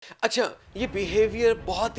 اچھا یہ بیہیویئر بہت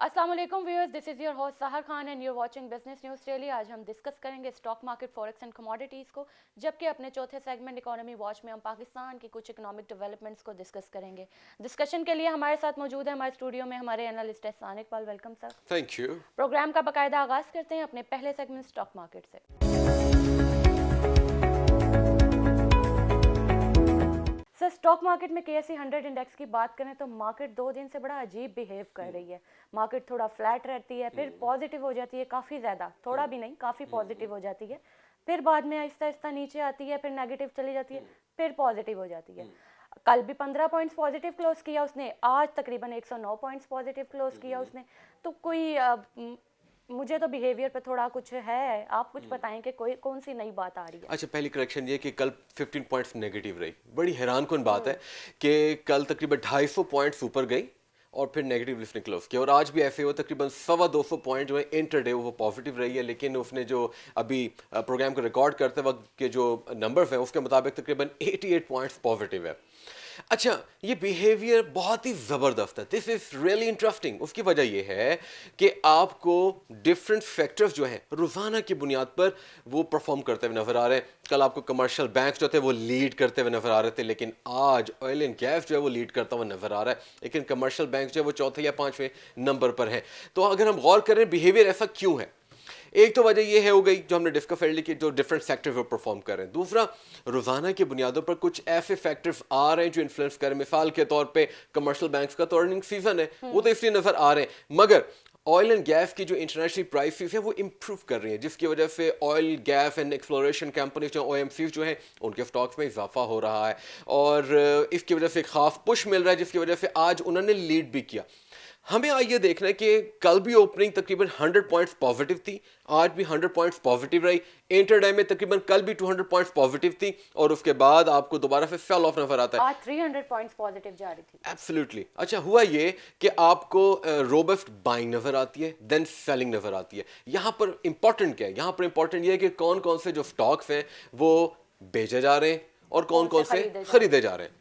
السلام علیکم viewers, this is your host Sehar Khan and you watching business news daily. آج ہم ڈسکس کریں گے stock market, forex and commodities کو، جبکہ اپنے چوتھے سیگمنٹ اکانومی واچ میں ہم پاکستان کی کچھ اکنامک ڈیولپمنٹس کو ڈسکس کریں گے۔ ڈسکشن کے لیے ہمارے ساتھ موجود ہے ہمارے اسٹوڈیو میں ہمارے analyst Ehsan Iqbal. Welcome sir. Thank you. پروگرام کا باقاعدہ آغاز کرتے ہیں اپنے پہلے سیگمنٹ اسٹاک مارکیٹ سے۔ سر اسٹاک مارکیٹ میں KSE 100 انڈیکس کی بات کریں تو مارکیٹ 2 دن سے بڑا عجیب بیہیو کر رہی ہے۔ مارکیٹ تھوڑا فلیٹ رہتی ہے، پھر پازیٹیو ہو جاتی ہے، کافی زیادہ، تھوڑا بھی نہیں کافی پازیٹیو ہو جاتی ہے، پھر بعد میں آہستہ آہستہ نیچے آتی ہے، پھر نیگیٹیو چلی جاتی ہے، پھر پازیٹیو ہو جاتی ہے۔ کل بھی 15 پوائنٹس پازیٹیو کلوز کیا اس نے، آج تقریباً 109 پوائنٹس پازیٹیو کلوز کیا اس نے۔ تو کوئی مجھے تو بیہیویئر پہ تھوڑا کچھ ہے، آپ کچھ بتائیں کہ کوئی کون سی نئی بات آ رہی ہے؟ اچھا پہلی کریکشن یہ کہ کل 15 پوائنٹس نیگیٹو رہی، بڑی حیران کن بات ہے کہ کل تقریباً 250 پوائنٹس اوپر گئی اور پھر نیگیٹو لفٹ نے کلوز کیا، اور آج بھی ایسے ہو تقریباً 250 پوائنٹ جو ہے انٹر ڈے وہ پازیٹیو رہی ہے، لیکن اس نے جو ابھی پروگرام کو ریکارڈ کرتے وقت کے جو نمبرز ہیں اس کے مطابق تقریباً 88 پوائنٹس پازیٹیو ہے۔ اچھا یہ بیہیویئر بہت ہی زبردست ہے، دس از ریئلی انٹرسٹنگ۔ اس کی وجہ یہ ہے کہ آپ کو ڈفرینٹ فیکٹرز جو ہیں روزانہ کی بنیاد پر وہ پرفارم کرتے ہوئے نظر آ رہے ہیں۔ کل آپ کو کمرشل بینکس جو تھے وہ لیڈ کرتے ہوئے نظر آ رہے تھے، لیکن آج آئل اینڈ گیس جو ہے وہ لیڈ کرتا ہوا نظر آ رہا ہے، لیکن کمرشل بینکس جو ہے وہ چوتھے یا 5ویں نمبر پر ہیں۔ تو اگر ہم غور کریں بیہیویئر ایسا کیوں ہے، ایک تو وجہ یہ ہے ہو گئی جو ہم نے ڈسکس کر لی کہ جو ڈفرینٹ سیکٹر وہ پرفارم کر رہے ہیں۔ دوسرا روزانہ کی بنیادوں پر کچھ ایسے فیکٹرز آ رہے ہیں جو انفلوئنس کر رہے ہیں، مثال کے طور پہ کمرشل بینکس کا تو ارننگ سیزن ہے، وہ تو اس لیے نظر آ رہے ہیں، مگر آئل اینڈ گیس کی جو انٹرنیشنل پرائسز ہیں وہ امپروو کر رہی ہیں، جس کی وجہ سے oil gas and exploration companies جو OMCs جو ہیں ان کے اسٹاکس میں اضافہ ہو رہا ہے، اور اس کی وجہ سے ایک خاص پش مل رہا ہے، جس کی وجہ سے آج انہوں نے لیڈ بھی کیا۔ ہمیں آئیے دیکھنا ہے کہ کل بھی اوپننگ تقریباً 100 پوائنٹس پازیٹیو تھی، آج بھی 100 پوائنٹس پازیٹیو رہی، انٹر ڈے میں تقریباً کل بھی 200 پوائنٹس پازیٹیو تھی، اور اس کے بعد آپ کو دوبارہ سے فیل آف نظر آتا ہے۔ آج 300 پوائنٹس پازیٹیو جا رہی تھی۔ ایبسلیوٹلی۔ اچھا ہوا یہ کہ آپ کو روبسٹ بائنگ نظر آتی ہے، دین سیلنگ نظر آتی ہے۔ یہاں پر امپورٹنٹ کیا ہے، یہاں پر امپورٹنٹ یہ ہے کہ کون کون سے جو اسٹاکس ہیں وہ بیچے جا رہے ہیں اور کون کون سے خریدے جا رہے ہیں۔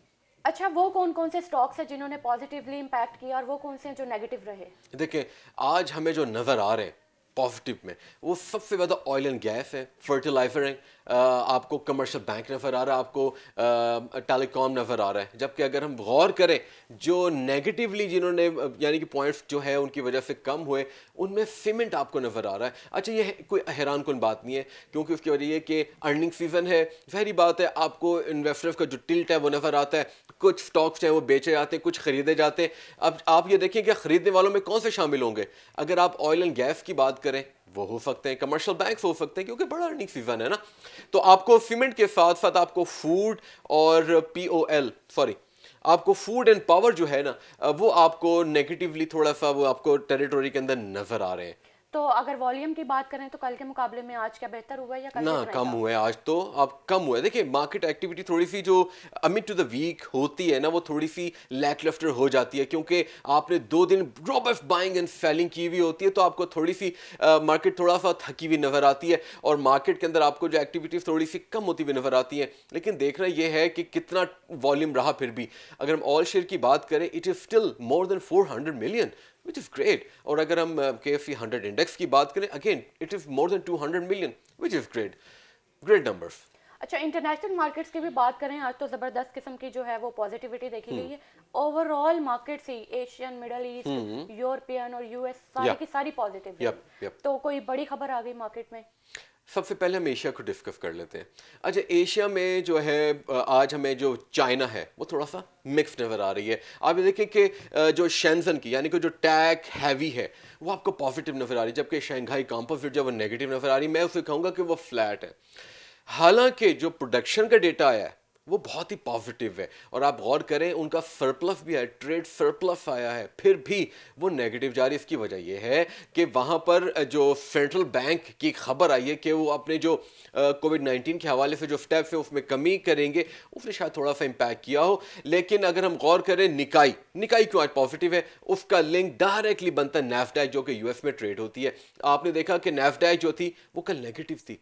اچھا وہ کون کون سے اسٹاکس ہیں جنہوں نے پازیٹیولی امپیکٹ کیا، اور وہ کون سے ہیں جو نیگیٹو رہے؟ دیکھیں آج ہمیں جو نظر آ رہے ہیں پازیٹیو میں، وہ سب سے زیادہ آئل اینڈ گیس ہے، فرٹیلائزر ہے، آپ کو کمرشل بینک نظر آ رہا ہے، آپ کو ٹیلی کام نظر آ رہا ہے۔ جبکہ اگر ہم غور کریں جو نیگیٹیولی جنہوں نے یعنی کہ پوائنٹس جو ہے ان کی وجہ سے کم ہوئے، ان میں سیمنٹ آپ کو نظر آ رہا ہے۔ اچھا یہ کوئی حیران کن بات نہیں ہے، کیونکہ اس کی وجہ یہ کہ ارننگ سیزن ہے، ظاہری بات ہے آپ کو انویسٹرز کا جو ٹلٹ ہے وہ نظر آتا ہے، کچھ اسٹاکس ہیں وہ بیچے جاتے ہیں، کچھ خریدے جاتے ہیں۔ اب آپ یہ دیکھیں کہ خریدنے والوں میں کون سے شامل ہوں گے، اگر آپ آئل اینڈ گیس کی بات کریں وہ ہو سکتے ہیں، کمرشل بینکس ہو سکتے ہیں کیونکہ بڑا ارننگ سیزن ہے نا۔ تو آپ کو سیمنٹ کے ساتھ ساتھ آپ کو فوڈ اور آپ کو فوڈ اینڈ پاور جو ہے نا وہ آپ کو نیگیٹیولی تھوڑا سا وہ آپ کو ٹیریٹوری کے اندر نظر آ رہے ہیں۔ تو اگر والیوم کی بات کریں تو کل کے مقابلے میں آج کیا بہتر ہوا ہے یا کل نہ کتنا ہی کم تھا؟ ہوا ہے آج تو. اب کم ہوا ہے. دیکھیں مارکیٹ ایکٹیویٹی تھوڑی سی جو امڈ ٹو دا ویک ہوتی ہے نا وہ تھوڑی سی لیک لفٹر ہو جاتی ہے کیونکہ آپ نے 2 دن روبسٹ بائنگ اینڈ سیلنگ کی ہوئی ہوتی ہے تو آپ کو تھوڑی سی مارکیٹ تھوڑا سا تھکی ہوئی نظر آتی ہے اور مارکیٹ کے اندر آپ کو جو ایکٹیویٹیز تھوڑی سی کم ہوتی ہوئی نظر آتی ہیں. لیکن دیکھنا یہ ہے کہ کتنا والیوم رہا. پھر بھی اگر ہم آل شیئر کی بات کریں it is still more than 400 million which is great. اور اگر ہم KFC 100 انڈیکس کی بات کریں again it is more than 200 million which is great numbers. اچھا انٹرنیشنل مارکیٹس کی بھی بات کریں آج تو زبردست قسم کی جو ہے وہ پازیٹیوٹی دیکھی گئی ہے. اوور آل مارکیٹس ہی ایشین مڈل ایسٹ یورپین اور US ساری کی ساری پازیٹیو رہی. تو کوئی بڑی خبر آ گئی مارکیٹ میں؟ سب سے پہلے ہم ایشیا کو ڈسکس کر لیتے ہیں. اچھا ایشیا میں جو ہے آج ہمیں جو چائنا ہے وہ تھوڑا سا مکس نظر آ رہی ہے. آپ یہ دیکھیں کہ جو شینزن کی یعنی کہ جو ٹیک ہیوی ہے وہ آپ کو پازیٹیو نظر آ رہی ہے جبکہ شنگھائی کمپوزٹ جو وہ نیگیٹو نظر آ رہی ہے. میں اسے کہوں گا کہ وہ فلیٹ ہے. حالانکہ جو پروڈکشن کا ڈیٹا آیا ہے وہ بہت ہی پازیٹیو ہے اور آپ غور کریں ان کا سرپلس بھی ہے, ٹریڈ سرپلس آیا ہے, پھر بھی وہ نیگیٹو جا رہی ہے. اس کی وجہ یہ ہے کہ وہاں پر جو سینٹرل بینک کی خبر آئی ہے کہ وہ اپنے جو کووڈ-19 کے حوالے سے جو اسٹیپس ہیں اس میں کمی کریں گے, اس نے شاید تھوڑا سا امپیکٹ کیا ہو. لیکن اگر ہم غور کریں نکائی کیوں آج پازیٹیو ہے, اس کا لنک ڈائریکٹلی بنتا ہے نیسڈیک جو کہ US میں ٹریڈ ہوتی ہے. آپ نے دیکھا کہ نیسڈیک جو تھی وہ کل نیگیٹو تھی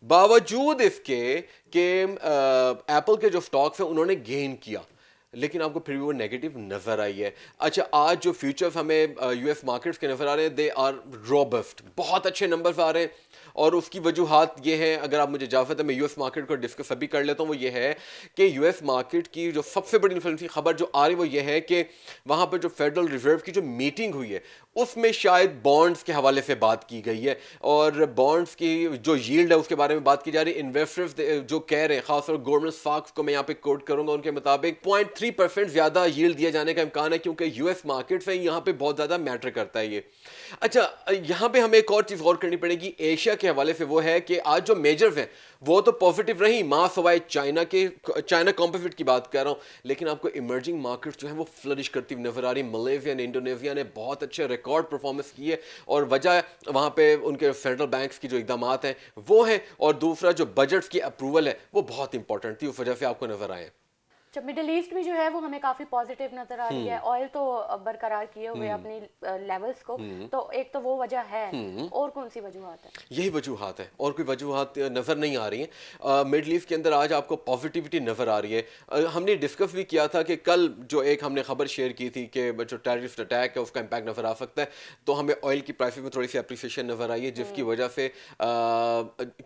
باوجود اس کے کہ ایپل کے جو سٹاکس ہیں انہوں نے گین کیا, لیکن آپ کو پھر بھی وہ نیگیٹو نظر آئی ہے. اچھا آج جو فیوچرز ہمیں US مارکیٹس کے نظر آ رہے ہیں دے آر روبسٹ, بہت اچھے نمبرز آ رہے ہیں. اور اس کی وجوہات یہ ہیں, اگر آپ مجھے اجازت ہے میں US مارکیٹ کو ڈسکس ابھی کر لیتا ہوں. وہ یہ ہے کہ US مارکیٹ کی جو سب سے بڑی انفلوئنسنگ خبر جو آ رہی وہ یہ ہے کہ وہاں پہ جو فیڈرل ریزرو کی جو میٹنگ ہوئی ہے اس میں شاید بانڈز کے حوالے سے بات کی گئی ہے اور بانڈز کی جو ییلڈ ہے اس کے بارے میں بات کی جا رہی ہے. انویسٹرز جو کہہ رہے ہیں, خاص طور گورنمنٹ ساکس کو میں یہاں پہ کوٹ کروں گا, ان کے مطابق 0.3% زیادہ ییلڈ دیا جانے کا امکان ہے کیونکہ US مارکیٹس ہیں یہاں پہ بہت زیادہ میٹر کرتا ہے یہ. اچھا یہاں پہ ہمیں ایک اور چیز غور کرنی پڑے گی ایشیا کے حوالے سے, وہ ہے کہ آج جو میجرز ہیں وہ تو پازیٹیو رہی ماں سوائے چائنا کمپوزٹ کی بات کر رہا ہوں, لیکن آپ کو ایمرجنگ مارکیٹس جو ہیں وہ فلرش کرتی ہوئی نظر آ رہی. ملیشیا نے, انڈونیشیا نے بہت اچھے ریکارڈ پرفارمنس کی ہے اور وجہ وہاں پہ ان کے سینٹرل بینکس کی جو اقدامات ہیں وہ ہیں, اور دوسرا جو بجٹس کی اپروول ہے وہ بہت امپورٹنٹ تھی, اس وجہ سے آپ کو نظر آئے. جب مڈل ایسٹ بھی جو ہے وہ ہمیں کافی پازیٹیو نظر آ رہی ہے, آئل تو برقرار کیے ہوئے اپنی لیولز کو, تو ایک تو وہ وجہ ہے, اور کون سی وجوہات ہے؟ یہی وجوہات ہیں, اور کوئی وجوہات نظر نہیں آ رہی ہیں. مڈل ایسٹ کے اندر آج آپ کو پازیٹیوٹی نظر آ رہی ہے. ہم نے ڈسکس بھی کیا تھا کہ کل جو ایک ہم نے خبر شیئر کی تھی کہ جو ٹیررسٹ اٹیک ہے اس کا امپیکٹ نظر آ سکتا ہے, تو ہمیں آئل کی پرائسز میں تھوڑی سی اپریسیشن نظر آئی ہے جس کی وجہ سے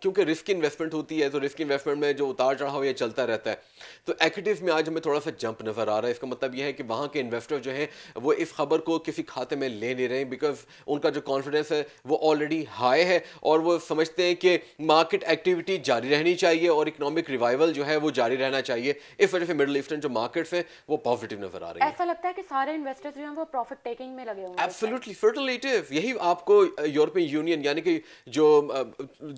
کیونکہ رسک انویسٹمنٹ ہوتی ہے تو رسک انویسٹمنٹ میں جو اتار چڑھاؤ یہ چلتا رہتا ہے, تو ایکٹیوز میں آج ہمیں تھوڑا سا جمپ نظر آ رہا ہے. اس کا مطلب یہ ہے کہ وہاں کے انویسٹر جو ہیں وہ اس خبر کو کسی کھاتے میں لے نہیں رہے, بیکاز ان کا جو کانفیڈنس ہے وہ آلریڈی ہائی ہے اور وہ سمجھتے ہیں کہ مارکیٹ ایکٹیویٹی جاری رہنی چاہیے اور اکنامک ریوائول جو ہے وہ جاری رہنا چاہیے. اس وجہ سے مڈل ایسٹرن جو مارکیٹس ہیں وہ پازیٹیو نظر آ رہی ہیں. ایسا لگتا ہے کہ سارے انویسٹرز جو ہیں وہ پروفٹ ٹیکنگ میں لگے ہوئے ہیں. ایبسلیوٹلی فرٹیلیٹیو. یہی آپ کو یورپین یونین یعنی کہ جو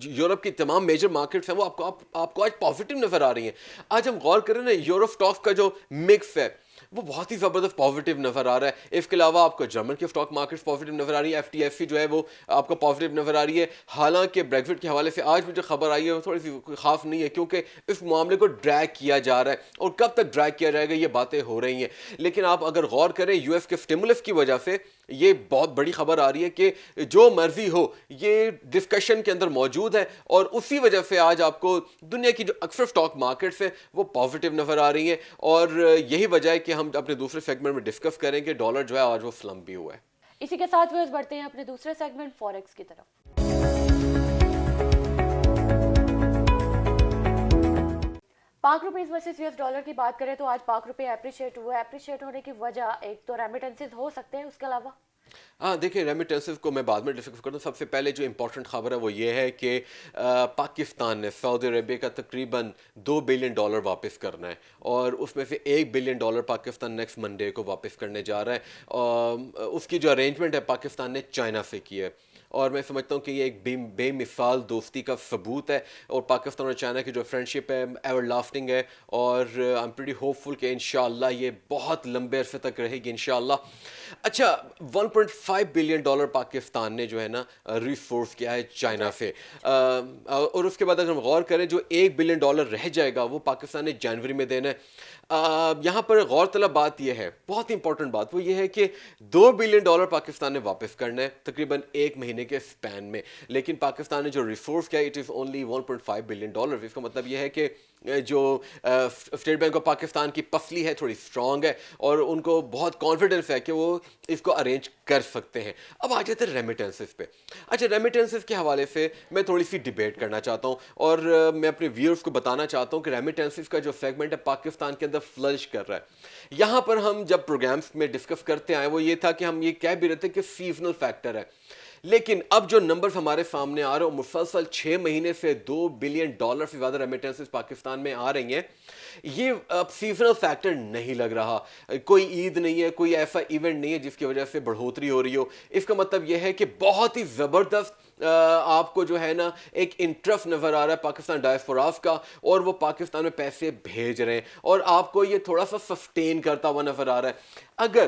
یورپ کی تمام میجر مارکیٹس ہیں وہ آپ کو آج پازیٹیو نظر آ رہی ہیں. آج ہم غور کریں نا یورپ اسٹاک کا جو مکس ہے وہ بہت ہی زبردست پازیٹیو نظر آ رہا ہے. اس کے علاوہ آپ کو جرمن کے اسٹاک مارکیٹس پازیٹیو نظر آ رہی ہے, FTSE جو ہے وہ آپ کو پازیٹیو نظر آ رہی ہے. حالانکہ بریگزٹ کے حوالے سے آج بھی جو خبر آئی ہے وہ تھوڑی سی خاص نہیں ہے کیونکہ اس معاملے کو ڈریگ کیا جا رہا ہے اور کب تک ڈریگ کیا جائے گا یہ باتیں ہو رہی ہیں. لیکن آپ اگر غور کریں US کے اسٹیمولس کی وجہ سے یہ بہت بڑی خبر آ رہی ہے کہ جو مرضی ہو یہ ڈسکشن کے اندر موجود ہے اور اسی وجہ سے آج آپ کو دنیا کی جو اکثر اسٹاک مارکیٹس ہیں وہ پازیٹیو نظر آ رہی ہیں. اور یہی وجہ ہے کہ ہم اپنے دوسرے سیگمنٹ میں ڈسکس کریں کہ ڈالر جو ہے آج وہ سلمپ بھی ہوا ہے. اسی کے ساتھ ویوز بڑھتے ہیں اپنے دوسرے سیگمنٹ فوریکس کی طرف. پاک روپیز ورسز US ڈالر کی بات کریں تو آج پاک روپے اپریشیٹ ہوا ہے. اپریشیٹ ہونے کی وجہ ایک تو ریمیٹنسز ہو سکتے ہیں, اس کے علاوہ دیکھیں ریمیٹنسز کو میں بعد میں ڈسکس کرتا ہوں. سب سے پہلے جو امپورٹنٹ خبر ہے وہ یہ ہے کہ پاکستان نے سعودی عربیہ کا تقریباً $2 بلین واپس کرنا ہے اور اس میں سے $1 بلین پاکستان نیکسٹ منڈے کو واپس کرنے جا رہا ہے. اس کی جو ارینجمنٹ ہے پاکستان نے چائنا سے کی ہے اور میں سمجھتا ہوں کہ یہ ایک بے مثال دوستی کا ثبوت ہے اور پاکستان اور چائنا کی جو فرینڈشپ ہے ایور لاسٹنگ ہے اور آئی ایم پریٹی ہوپ فل کہ انشاءاللہ یہ بہت لمبے عرصے تک رہے گی انشاءاللہ. اچھا 1.5 بلین ڈالر پاکستان نے جو ہے نا ریسورس کیا ہے چائنا سے, اور اس کے بعد اگر ہم غور کریں جو 1 بلین ڈالر رہ جائے گا وہ پاکستان نے جنوری میں دینا ہے. یہاں پر غور طلب بات یہ ہے, بہت امپورٹنٹ بات, وہ یہ ہے کہ 2 بلین ڈالر پاکستان نے واپس کرنا ہے تقریباً 1 مہینے کے اسپین میں, لیکن پاکستان نے جو ریسورس کیا it is only 1.5 billion dollar. اس کا مطلب یہ ہے کہ جو اسٹیٹ بینک آف پاکستان کی پسلی ہے تھوڑی اسٹرانگ ہے اور ان کو بہت کانفیڈنس ہے کہ وہ اس کو ارینج کر سکتے ہیں. اب آ جاتے ہیں ریمیٹنسز پہ. اچھا ریمیٹنسز کے حوالے سے میں تھوڑی سی ڈیبیٹ کرنا چاہتا ہوں اور میں اپنے ویورز کو بتانا چاہتا ہوں کہ ریمیٹنسز کا جو سیگمنٹ ہے پاکستان کے اندر فلرش کر رہا ہے. یہاں پر ہم جب پروگرامز میں ڈسکس کرتے آئے وہ یہ تھا کہ ہم یہ کہہ بھی رہے تھے کہ سیزنل فیکٹر ہے, لیکن اب جو نمبرز ہمارے سامنے آ رہے ہیں مسلسل 6 مہینے سے 2 بلین ڈالر سے زیادہ ریمیٹنسز پاکستان میں آ رہی ہیں, یہ اب سیزنل فیکٹر نہیں لگ رہا. کوئی عید نہیں ہے, کوئی ایسا ایونٹ نہیں ہے جس کی وجہ سے بڑھوتری ہو رہی ہو. اس کا مطلب یہ ہے کہ بہت ہی زبردست آپ کو جو ہے نا ایک انٹرسٹ نظر آ رہا ہے پاکستان ڈائسپوراز کا اور وہ پاکستان میں پیسے بھیج رہے ہیں اور آپ کو یہ تھوڑا سا سسٹین کرتا ہوا نظر آ رہا ہے. اگر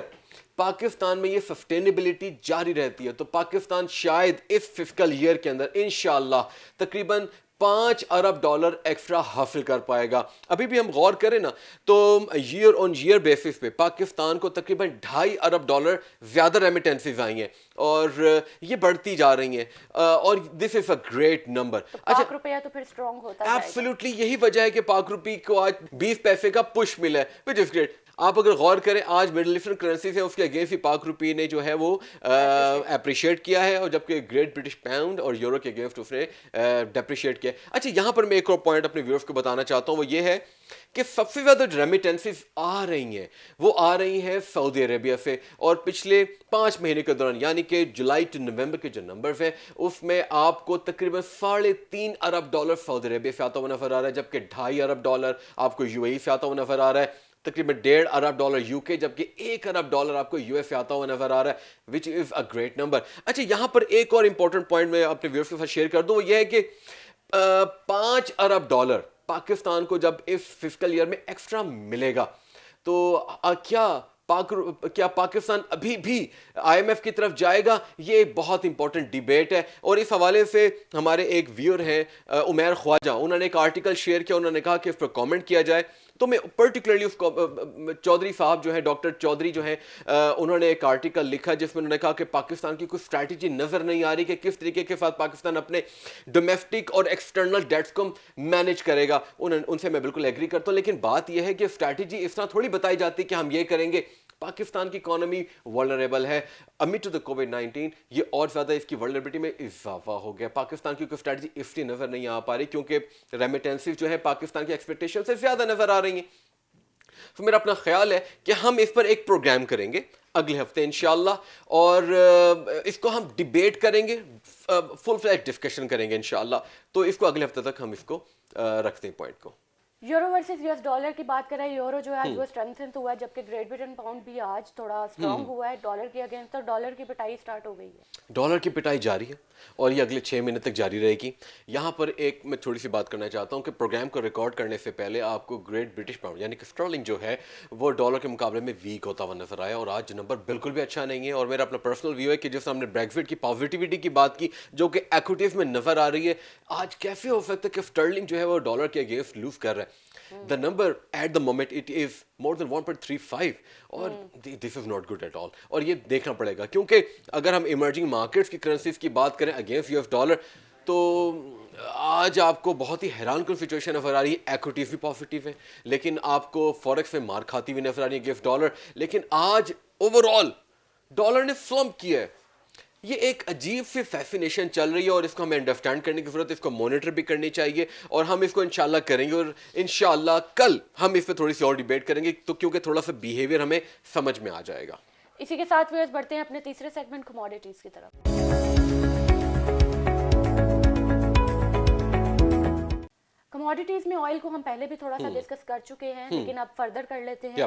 پاکستان میں یہ سسٹینیبلٹی جاری رہتی ہے تو پاکستان شاید اس فسکل ایئر کے اندر انشاءاللہ تقریباً 5 ارب ڈالر ایکسٹرا حاصل کر پائے گا. ابھی بھی ہم غور کریں نا تو ایئر آن ایئر بیسس پہ پاکستان کو تقریباً 2.5 ارب ڈالر زیادہ ریمیٹنسز آئی ہیں اور یہ بڑھتی جا رہی ہیں اور دس از اے گریٹ نمبر. پاک روپیہ تو پھر اسٹرانگ ہوتا ہے. ایبسلیوٹلی یہی وجہ ہے کہ پاک روپی کو آج 20 پیسے کا پش ملا ہے وچ از گریٹ. آپ اگر غور کریں آج مڈل ایسٹرن کرنسیز ہیں اس کے اگینسٹ پاک روپی نے جو ہے وہ اپریشیٹ کیا ہے اور جبکہ گریٹ برٹش پاؤنڈ اور یورو کے اگینسٹ اس نے ڈیپریشیٹ کیا. اچھا یہاں پر میں ایک اور پوائنٹ اپنے ویورز کو بتانا چاہتا ہوں, وہ یہ ہے کہ سب سے زیادہ ریمیٹنسز آ رہی ہیں وہ آ رہی ہیں سعودی عربیہ سے, اور پچھلے 5 مہینے کے دوران یعنی کہ جولائی ٹو نومبر کے جو نمبرز ہیں اس میں آپ کو تقریباً 3.5 ارب ڈالر سعودی عربیہ سے آتا ہوا نظر آ رہا ہے, جبکہ 2.5 ارب ڈالر آپ کو یو اے ای سے آتا ہوا نظر آ رہا ہے, تقریباً 1.5 ارب ڈالر یو کے, جبکہ 1 ارب ڈالر آپ کو یو ایس سے آتا ہوا نظر آ رہا ہے وچ از اے گریٹ نمبر. اچھا یہاں پر ایک اور امپورٹنٹ پوائنٹ میں اپنے ویورز کے ساتھ شیئر کر دوں, وہ یہ ہے کہ 5 ارب ڈالر پاکستان کو جب اس فسکل ایئر میں ایکسٹرا ملے گا تو کیا پاکستان ابھی بھی آئی ایم ایف کی طرف جائے گا؟ یہ بہت امپورٹنٹ ڈیبیٹ ہے. اور اس حوالے سے ہمارے ایک ویور ہیں عمیر خواجہ, انہوں نے ایک آرٹیکل شیئر کیا, انہوں نے کہا کہ اس پر کامنٹ کیا جائے. تو میں پرٹیکولرلی اس کو چودھری صاحب جو ہیں ڈاکٹر چودھری جو ہیں انہوں نے ایک آرٹیکل لکھا جس میں انہوں نے کہا کہ پاکستان کی کوئی اسٹریٹجی نظر نہیں آ رہی کہ کس طریقے کے ساتھ پاکستان اپنے ڈومیسٹک اور ایکسٹرنل ڈیٹس کو مینیج کرے گا. ان سے میں بالکل ایگری کرتا ہوں, لیکن بات یہ ہے کہ اسٹریٹجی اس طرح تھوڑی بتائی جاتی کہ ہم یہ کریں گے. پاکستان کی اکانومی ولنریبل ہے امid ٹو دا کووڈ-19, یہ اور زیادہ اس کی ولنریبلٹی میں اضافہ ہو گیا. پاکستان کی کوئی اسٹریٹجی اس لیے نظر نہیں آ پا رہی کیونکہ ریمیٹنسز جو ہے پاکستان کی ایکسپیکٹیشن سے زیادہ نظر آ رہی ہیں. تو میرا اپنا خیال ہے کہ ہم اس پر ایک پروگرام کریں گے اگلے ہفتے انشاءاللہ اور اس کو ہم ڈیبیٹ کریں گے, فل فلیج ڈسکشن کریں گے انشاءاللہ. تو اس کو اگلے ہفتے تک ہم اس کو رکھتے ہیں پوائنٹ کو. Euro versus U S dollar کی بات کریں, یورو جو ہے آج وہ اسٹرینتھن تو ہوا ہے, جبکہ گریٹ برٹن پاؤنڈ بھی آج تھوڑا اسٹرانگ ہوا ہے ڈالر کے اگینسٹ, اور ڈالر کی پٹائی اسٹارٹ ہو گئی ہے. ڈالر کی پٹائی جاری ہے اور یہ اگلے 6 مہینے تک جاری رہے گی. یہاں پر ایک میں تھوڑی سی بات کرنا چاہتا ہوں کہ پروگرام کو ریکارڈ کرنے سے پہلے آپ کو گریٹ برٹش پاؤنڈ یعنی کہ اسٹرلنگ جو ہے وہ ڈالر کے مقابلے میں ویک ہوتا ہوا نظر آیا اور آج نمبر بالکل بھی اچھا نہیں ہے. اور میرا اپنا پرسنل ویو ہے کہ جس ہم نے بریگزٹ کی پازیٹیوٹی کی بات کی جو کہ ایکوٹیز میں نظر آ رہی ہے, آج کیسے ہو سکتا ہے کہ اسٹرلنگ جو ہے وہ ڈالر کے اگینسٹ لوز کر رہا ہے. The number at the moment it is more than 1.35 اور this is not good at all. اور یہ دیکھنا پڑے گا کیونکہ اگر ہم ایمرجنگ مارکیٹس کی کرنسیز کی بات کریں اگینسٹ یو ایس ڈالر تو آج آپ کو بہت ہی حیران کن سچویشن نظر آ رہی ہے. ایکوٹیز بھی پازیٹیو ہیں لیکن آپ کو فوریکس میں مار کھاتی ہوئی نظر آ رہی ہے اگینسٹ ڈالر. لیکن آج اوور آل ڈالر نے سلمپ کیا ہے. یہ ایک عجیب سی فیسینیشن چل رہی ہے اور اس کو ہمیں انڈرسٹینڈ کرنے کی ضرورت ہے, اس کو مانیٹر بھی کرنی چاہیے اور ہم اس کو انشاءاللہ کریں گے. اور انشاءاللہ کل ہم اس پہ تھوڑی سی اور ڈیبیٹ کریں گے تو کیونکہ تھوڑا سا بیہیویئر ہمیں سمجھ میں آ جائے گا. اسی کے ساتھ ویورز بڑھتے ہیں اپنے تیسرے سیگمنٹ کموڈیٹیز کی طرف. کموڈیٹیز میں آئل کو ہم پہلے بھی تھوڑا سا ڈسکس کر چکے ہیں لیکن اب فردر کر لیتے ہیں.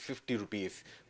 ₹50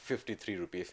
₹53।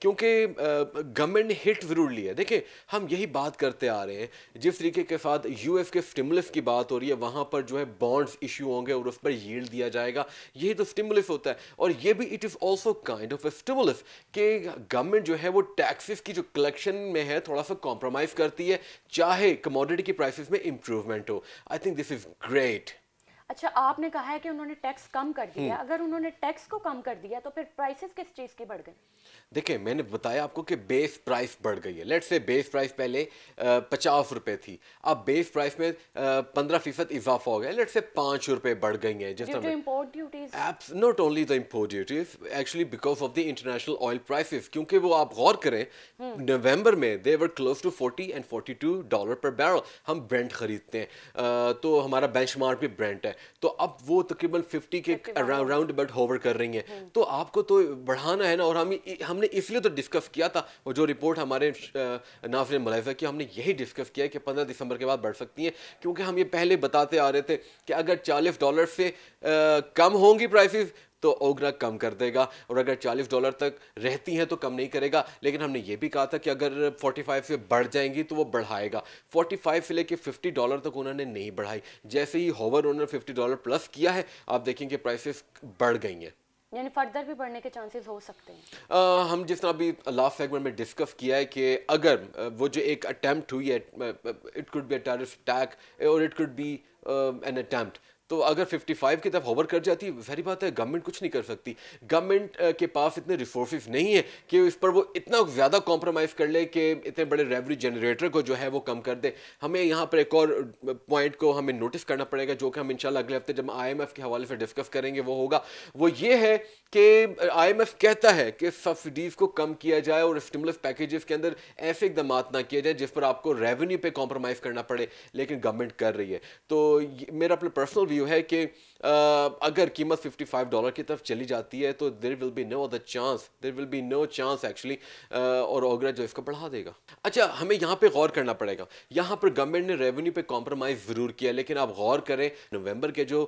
کیونکہ گورنمنٹ نے ہٹ ضرور لیا ہے. دیکھیں ہم یہی بات کرتے آ رہے ہیں, جس طریقے کے ساتھ یو ایس کے اسٹیمولس کی بات ہو رہی ہے, وہاں پر جو ہے بانڈز ایشو ہوں گے اور اس پر ییلڈ دیا جائے گا, یہی تو اسٹیمولس ہوتا ہے. اور یہ بھی it is also kind of a stimulus کہ گورنمنٹ جو ہے وہ ٹیکسز کی جو کلیکشن میں ہے تھوڑا سا کمپرومائز کرتی ہے, چاہے کموڈٹی کی پرائسز میں improvement who. I think this is great. اچھا آپ نے کہا ہے کہ انہوں نے ٹیکس کم کر دیا, اگر انہوں نے ٹیکس کو کم کر دیا تو پھر پرائسز کس چیز کی بڑھ گئی؟ دیکھیں میں نے بتایا آپ کو کہ بیس پرائس بڑھ گئی ہے. لیٹ سے بیس پرائس پہلے 50 روپے تھی, اب بیس پرائس میں 15% اضافہ ہو گیا. لیٹ سے 5 روپے بڑھ گئی ہیں. جس ڈیو ٹو طرح import duties. not only the import duties, actually because of the international oil prices. کیونکہ وہ آپ غور کریں نومبر میں they were close to $40 and $42 per barrel. ہم برینٹ خریدتے ہیں تو ہمارا بینچ مارک بھی برینٹ ہے, تو اب وہ تقریباً 50 کے اراؤنڈ اباؤٹ ہوور کر رہی ہیں. تو آپ کو تو بڑھانا ہے نا, اور ہم نے اس لیے تو ڈسکس کیا تھا, وہ جو رپورٹ ہمارے ناظرین ملاحظہ کی, ہم نے یہی ڈسکس کیا کہ 15 دسمبر کے بعد بڑھ سکتی ہیں, کیونکہ ہم یہ پہلے بتاتے آ رہے تھے کہ اگر $40 سے کم ہوں گی پرائسز تو اوگرا کم کر دے گا, اور اگر $40 تک رہتی ہیں تو کم نہیں کرے گا. لیکن ہم نے یہ بھی کہا تھا کہ اگر 45 سے بڑھ جائیں گی تو وہ بڑھائے گا. 45 سے لے کے $50 تک انہوں نے نہیں بڑھائی. جیسے ہی ہوور انہوں نے $50 پلس کیا ہے, آپ دیکھیں کہ پرائسز بڑھ گئی ہیں. یعنی فردر بھی بڑھنے کے چانسز ہو سکتے ہیں. ہم جس طرح ابھی لاسٹ سیگمنٹ میں ڈسکس کیا ہے کہ اگر وہ جو ایک اٹیمپٹ ہوئی ہے, it could be a terrorist attack اور it could be an attempt, تو اگر 55 کی طرف ہوور کر جاتی, ظاہری بات ہے گورنمنٹ کچھ نہیں کر سکتی. گورنمنٹ کے پاس اتنے ریسورسز نہیں ہیں کہ اس پر وہ اتنا زیادہ کمپرومائز کر لے کہ اتنے بڑے ریونیو جنریٹر کو جو ہے وہ کم کر دے. ہمیں یہاں پر ایک اور پوائنٹ کو ہمیں نوٹس کرنا پڑے گا, جو کہ ہم انشاءاللہ اگلے ہفتے جب IMF کے حوالے سے ڈسکس کریں گے وہ ہوگا. وہ یہ ہے کہ IMF کہتا ہے کہ سبسڈیز کو کم کیا جائے اور اسٹیمولس پیکیجز کے اندر ایسے اقدامات نہ کیے جائیں جس پر آپ کو ریونیو پہ کمپرومائز کرنا پڑے, لیکن گورنمنٹ کر رہی ہے. تو میرا اپنا پرسنل ویو ہے کہ اگر قیمت $55 کی طرف چلی جاتی ہے تو there will be no chance actually, اور اوگرا جو اس کو بڑھا دے گا. اچھا ہمیں یہاں پہ غور کرنا پڑے گا, یہاں پر گورنمنٹ نے ریونیو پہ کمپرومائز ضرور کیا, لیکن آپ غور کریں نومبر کے جو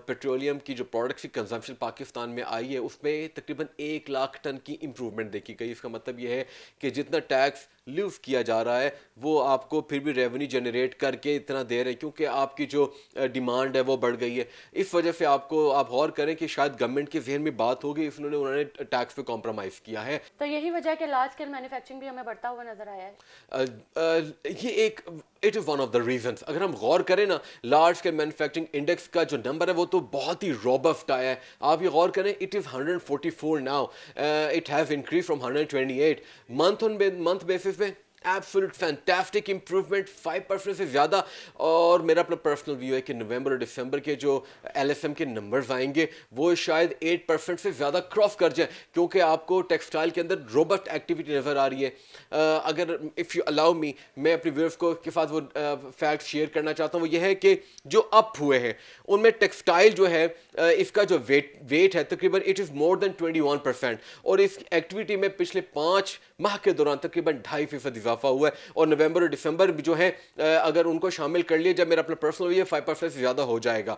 پیٹرولیم کی جو پروڈکٹس کی کنزمپشن پاکستان میں آئی ہے اس میں تقریباً 1 لاکھ ٹن کی امپرومنٹ دیکھی گئی. اس کا مطلب یہ ہے کہ جتنا ٹیکس لیوز کیا جا رہا ہے وہ آپ کو پھر بھی ریونیو جنریٹ کر کے اتنا دے رہے ہیں, کیونکہ آپ کی جو ڈیمانڈ ہے وہ بڑھ گئی ہے. اس وجہ سے آپ غور کریں کہ شاید گورنمنٹ کے ذہن میں بات ہوگی, اس انہوں نے ٹیکس پہ کمپرومائز کیا ہے. تو یہی وجہ ہے کہ لارج اسکیل مینوفیکچرنگ بھی ہمیں بڑھتا ہوا نظر آیا ہے. یہ ایک it is one of the reasons. اگر ہم غور کریں نا, لارج اسکیل مینوفیکچرنگ انڈیکس کا جو نمبر ہے وہ تو بہت ہی روبسٹ آیا ہے. آپ یہ غور کریں, it is 144 now, it has increase from 128 month on month basis پہ. ایبسولوٹ فینٹاسٹک امپروومنٹ, 5% سے زیادہ. اور میرا اپنا پرسنل ویو ہے کہ نومبر اور دسمبر کے جو LSM کے نمبرز آئیں گے وہ شاید 8% سے زیادہ کراس کر جائیں, کیونکہ آپ کو ٹیکسٹائل کے اندر روبسٹ ایکٹیویٹی نظر آ رہی ہے. اگر اف یو الاؤ می, میں اپنے ویورز کو کے ساتھ وہ فیکٹ شیئر کرنا چاہتا ہوں. وہ یہ ہے کہ جو اپ ہوئے ہیں ان میں ٹیکسٹائل جو ہے اس کا جو ویٹ ہے تقریباً اٹ از مور دین 21%, اور اس ایکٹیویٹی میں پچھلے 5 ماہ کے دوران تقریباً 2.5% اضافہ ہوا ہے. اور نومبر اور دسمبر جو ہے اگر ان کو شامل کر لیا جب میرا اپنا پرسنل یہ 5% سے زیادہ ہو جائے گا,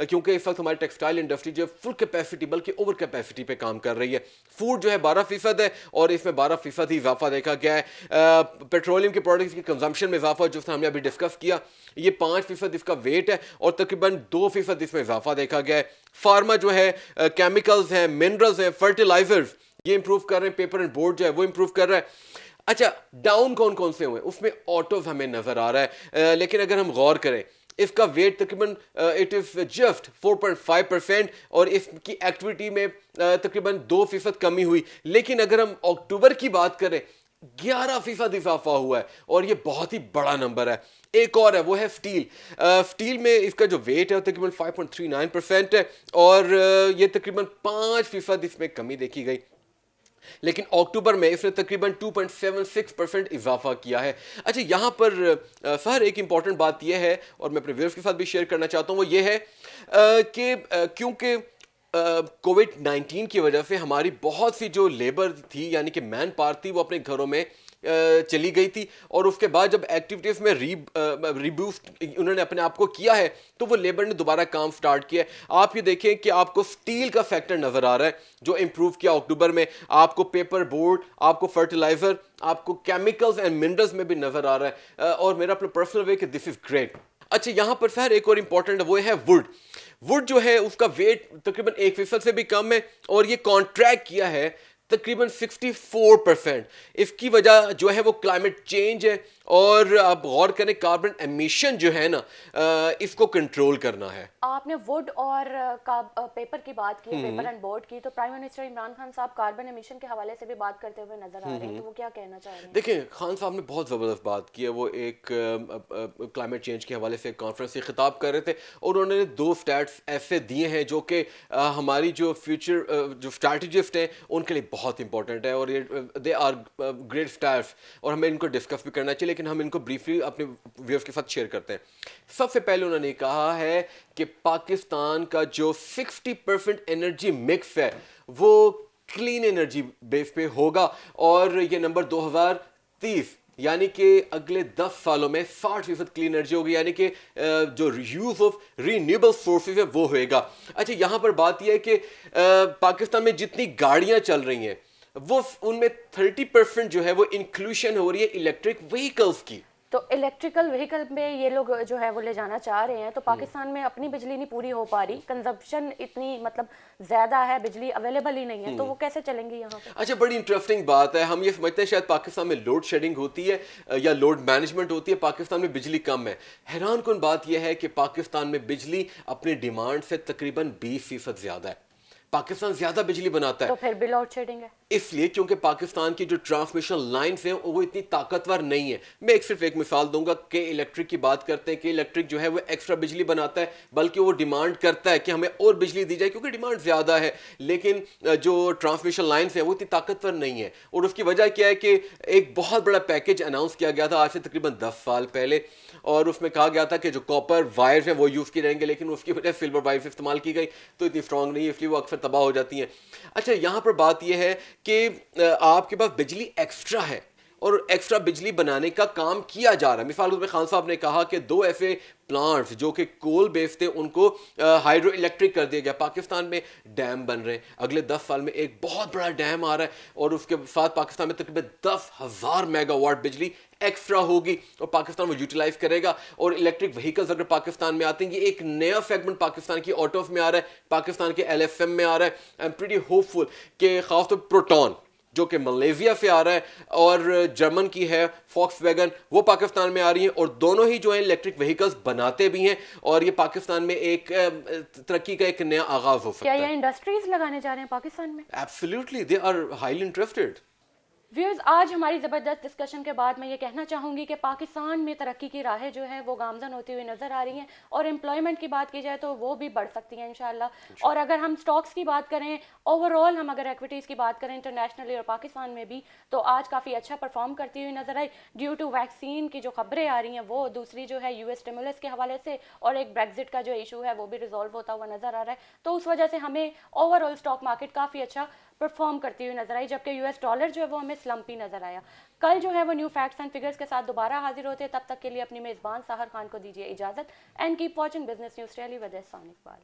کیونکہ اس وقت ہماری ٹیکسٹائل انڈسٹری جو فل کیپیسٹی بلکہ اوور کیپیسٹی پہ کام کر رہی ہے. فوڈ جو ہے 12% ہے اور اس میں 12% ہی اضافہ دیکھا گیا ہے. پیٹرولیم کے پروڈکٹس کی کنزمپشن میں اضافہ جو ہم نے ابھی ڈسکس کیا, یہ 5% اس کا ویٹ ہے اور تقریباً 2% اس میں اضافہ دیکھا گیا ہے. فارما جو ہے, کیمیکلز ہیں, منرلز ہیں, فرٹیلائزرز یہ امپروو کر رہے ہیں. پیپر اینڈ بورڈ جو ہے وہ امپروو کر رہا ہے. اچھا ڈاؤن کون سے ہوئے, اس میں آٹوز ہمیں نظر آ رہا ہے, لیکن اگر ہم غور کریں اس کا ویٹ تقریباً اٹ از جسٹ 4.5% اور اس کی ایکٹیویٹی میں تقریباً 2% کمی ہوئی. لیکن اگر ہم اکتوبر کی بات کریں 11% اضافہ ہوا ہے, اور یہ بہت ہی بڑا نمبر ہے. ایک اور ہے وہ ہے اسٹیل میں اس کا جو ویٹ ہے تقریباً 5.39% ہے, اور یہ تقریباً 5% اس میں کمی دیکھی گئی. لیکن اکتوبر میں اس نے تقریباً 2.76% اضافہ کیا ہے. اچھا یہاں پر سر ایک امپورٹنٹ بات یہ ہے, اور میں اپنے ویورز کے ساتھ بھی شیئر کرنا چاہتا ہوں, وہ یہ ہے کہ کیونکہ کووڈ 19 کی وجہ سے ہماری بہت سی جو لیبر تھی یعنی کہ مین پاور تھی وہ اپنے گھروں میں چلی گئی تھی, اور اس کے بعد جب ایکٹیویٹیز میں ریبوسٹ انہوں نے اپنے آپ کو کیا ہے تو وہ لیبر نے دوبارہ کام سٹارٹ کیا ہے. آپ یہ دیکھیں کہ آپ کو سٹیل کا سیکٹر نظر آ رہا ہے جو امپروو کیا اکتوبر میں, آپ کو پیپر بورڈ, آپ کو فرٹیلائزر, آپ کو کیمیکلز اینڈ منرلز میں بھی نظر آ رہا ہے, اور میرا اپنا پرسنل وے کہ دس از گریٹ. اچھا یہاں پر فہر ایک اور امپورٹنٹ وہ ہے وڈ جو ہے اس کا ویٹ تقریباً 1% سے بھی کم ہے, اور یہ کانٹریکٹ کیا ہے تقریباً 64%. اس کی وجہ جو ہے وہ کلائمیٹ چینج ہے, اور آپ غور کریں کاربن ایمیشن جو ہے نا اس کو کنٹرول کرنا ہے. آپ نے ووڈ اور پیپر کی بات کی, پیپر اینڈ بورڈ کی, تو پرائم منسٹر عمران خان صاحب کاربن ایمیشن کے حوالے سے بھی بات کرتے ہوئے نظر آ رہے ہیں, تو وہ کیا کہنا چاہ رہے ہیں؟ دیکھیں خان صاحب نے بہت زبردست بات کی ہے, وہ ایک کلائمیٹ چینج کے حوالے سے ایک کانفرنس سے خطاب کر رہے تھے, اور انہوں نے 2 سٹیٹس ایسے دیے ہیں جو کہ ہماری جو فیوچر جو اسٹریٹجسٹ ہیں ان کے لیے بہت امپورٹنٹ ہے, اور یہ دے آر گریٹ سٹیٹس, اور ہمیں ان کو ڈسکس بھی کرنا چاہیے, لیکن ہم ان کو بریفلی اپنے ویورز کے ساتھ شیئر کرتے ہیں. سب سے پہلے انہوں نے کہا ہے کہ پاکستان کا جو 60% انرجی مکس ہے وہ کلین انرجی بیس پہ ہوگا, اور یہ نمبر 2030 یعنی کہ اگلے 10 سالوں میں 60% کلین انرجی ہوگی, یعنی کہ جو یوز آف رینیویبل سورسز ہے وہ ہوئے گا. اچھا یہاں پر بات یہ ہے کہ پاکستان میں جتنی گاڑیاں چل رہی ہیں وہ ان میں 30% جو ہے وہ انکلوژن ہو رہی ہے الیکٹرک وہیکلز کی. تو الیکٹریکل وہیکل میں یہ لوگ جو ہے وہ لے جانا چاہ رہے ہیں, تو پاکستان میں اپنی بجلی نہیں پوری ہو پا رہی, کنزمپشن اتنی مطلب زیادہ ہے, بجلی اویلیبل ہی نہیں ہے, تو وہ کیسے چلیں گی یہاں پہ؟ اچھا بڑی انٹرسٹنگ بات ہے, ہم یہ سمجھتے ہیں شاید پاکستان میں لوڈ شیڈنگ ہوتی ہے یا لوڈ مینجمنٹ ہوتی ہے, پاکستان میں بجلی کم ہے. حیران کن بات یہ ہے کہ پاکستان میں بجلی اپنی ڈیمانڈ سے تقریباً 20% زیادہ ہے. پاکستان زیادہ بجلی بناتا ہے, تو پھر بھی لوڈ شیڈنگ ہے اس لیے کیونکہ پاکستان کی جو ٹرانسمیشن لائنز ہیں وہ اتنی طاقتور نہیں ہے. میں صرف ایک مثال دوں گا کہ الیکٹرک کی بات کرتے ہیں کہ الیکٹرک جو ہے وہ ایکسٹرا بجلی بناتا ہے, بلکہ وہ ڈیمانڈ کرتا ہے کہ ہمیں اور بجلی دی جائے کیونکہ ڈیمانڈ زیادہ ہے, لیکن جو ٹرانسمیشن لائنز ہیں وہ اتنی طاقتور نہیں ہے. اور اس کی وجہ کیا ہے کہ ایک بہت بڑا پیکیج اناؤنس کیا گیا تھا آج سے تقریباً 10 سال پہلے, اور اس میں کہا گیا تھا کہ جو کاپر وائرز ہیں وہ یوز کی رہیں گے, لیکن اس کی وجہ سلور وائرز استعمال کی گئی تو اتنی اسٹرانگ نہیں ہے, اس لیے وہ اکثر تباہ ہو جاتی ہیں. اچھا یہاں پر بات یہ ہے کہ آپ کے پاس بجلی ایکسٹرا ہے اور ایکسٹرا بجلی بنانے کا کام کیا جا رہا ہے. مثال کے طور پہ خان صاحب نے کہا کہ 2 ایسے پلانٹس جو کہ کول بیس تھے ان کو ہائیڈرو الیکٹرک کر دیا گیا. پاکستان میں ڈیم بن رہے ہیں, اگلے 10 سال میں ایک بہت بڑا ڈیم آ رہا ہے, اور اس کے ساتھ پاکستان میں تقریباً 10,000 میگا واٹ بجلی ایکسٹرا ہوگی, اور پاکستان وہ یوٹیلائز کرے گا. اور الیکٹرک وہیکلز اگر پاکستان میں آتے ہیں, یہ ایک نیا سیگمنٹ پاکستان کی آٹوز میں آ رہا ہے, پاکستان کے LFM میں آ رہا ہے. آئی ایم پریٹی ہوپ فل کہ خاص طور پروٹون جو کہ ملیزیا سے آ رہا ہے اور جرمن کی ہے فاکس ویگن, وہ پاکستان میں آ رہی ہیں, اور دونوں ہی جو ہیں الیکٹرک وہیکلز بناتے بھی ہیں, اور یہ پاکستان میں ایک ترقی کا ایک نیا آغاز ہو سکتا ہے. کیا یہ انڈسٹریز لگانے جا رہے ہیں پاکستان میں؟ Absolutely they are highly interested. Viewers آج ہماری زبردست ڈسکشن کے بعد میں یہ کہنا چاہوں گی کہ پاکستان میں ترقی کی راہیں جو ہیں وہ گامزن ہوتی ہوئی نظر آ رہی ہیں, اور امپلائمنٹ کی بات کی جائے تو وہ بھی بڑھ سکتی ہیں انشاءاللہ. اور اگر ہم سٹاکس کی بات کریں, اوور آل ہم اگر ایکویٹیز کی بات کریں انٹرنیشنلی اور پاکستان میں بھی, تو آج کافی اچھا پرفارم کرتی ہوئی نظر آئی ڈیو ٹو ویکسین کی جو خبریں آ رہی ہیں وہ, دوسری جو ہے US اسٹیمولس کے حوالے سے, اور ایک بریگزٹ کا جو ایشو ہے وہ بھی ریزالو ہوتا ہوا نظر آ رہا ہے. تو اس وجہ سے ہمیں اوور آل اسٹاک مارکیٹ کافی اچھا پرفارم کرتی ہوئی نظر آئی, جبکہ US ڈالر جو ہے وہ ہمیں سلمپی نظر آیا. کل جو ہے وہ نیو فیکٹس اینڈ فگرز کے ساتھ دوبارہ حاضر ہوتے ہیں, تب تک کے لیے اپنی میزبان ساحر خان کو دیجیے اجازت. And keep watching business news daily with Ehsan Iqbal.